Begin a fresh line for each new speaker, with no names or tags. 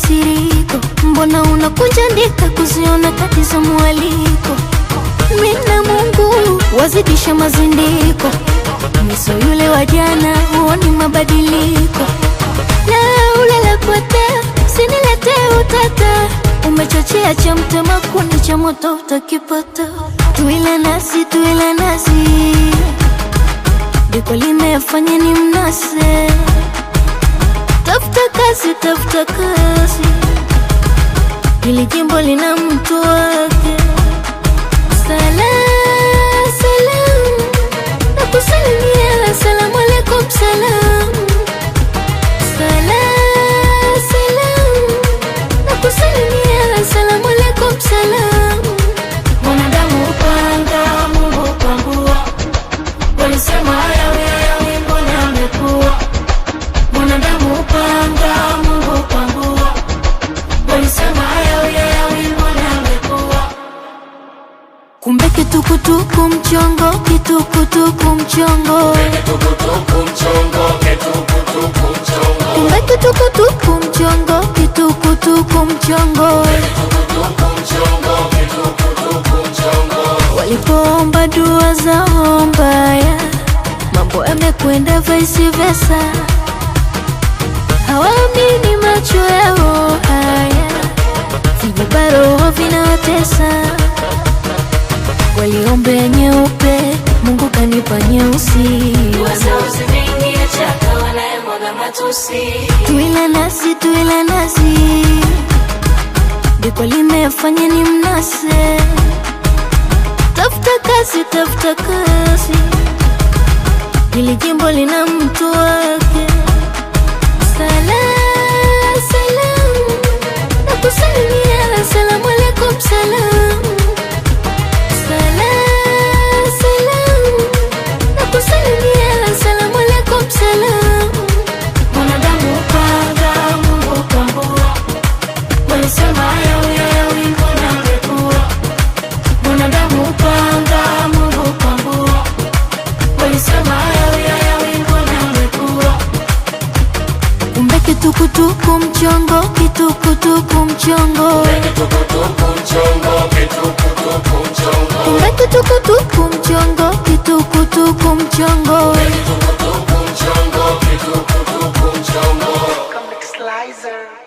makasiriko, mbona unakunja ndika kuziona kati za mwaliko. Mina Mungu wazidisha mazindiko, miso yule wa jana huoni mabadiliko. Na ulele potea, usinilete utata, umechochea cha mtema kuni cha moto utakipata. Tuile nasi, tuile nasi, diko limefanya ni mnase. Tafuta kazi, tafuta kazi, hili jimbo lina mtu wake. Salam, salam, nakusalimia, salamu alaikum salam. Salam, salam, nakusalimia, salamu alaikum salam. Mwanadamu upanga, Mungu pangua, walisema yawe yawe mbona amekuwa. Mwanadamu upanga, Mungu pangua, walisema yawe yawe mbona amekuwa. Kumbe kitukutuku mchongo, kitukutuku mchongo, kitukutuku mchongo, kitukutuku mchongo. Kumbe kitukutuku mchongo, kitukutuku mchongo, kitukutuku mchongo, kitukutuku mchongo. Walipoomba dua zao mbaya, mambo yamekwenda vice versa. Hawaamini macho yao haya, vijibaro vinawatesa. Waliombea nyeupe, Mungu kanipa nyeusi. Wazauzi mengi ya chaka wanayemwaga matusi. Tuile nasi, tuile nasi, diko limefanya ni mnase. Tafuta kazi, tafuta kazi, hili jimbo lina mtu wake. Salam, salam, nakusalimia, salamu alaikum salam. Salam, salam, nakusalimia, salamu alaikum salam. Mwanadamu upanga, Mungu pangua, walisema yawe yawe mbona amekuwa. Mwanadamu upanga, Mungu pangua, walisema yawe yawe mbona amekuwa. Kumbe kitukutuku mchongo, kitukutuku mchongo, kitukutuku mchongo, kitukutuku mchongo. Kumbe kitukutuku mchongo, kitukutuku mchongo, kitukutuku mchongo, kitukutuku mchongo.
Comic Slicer.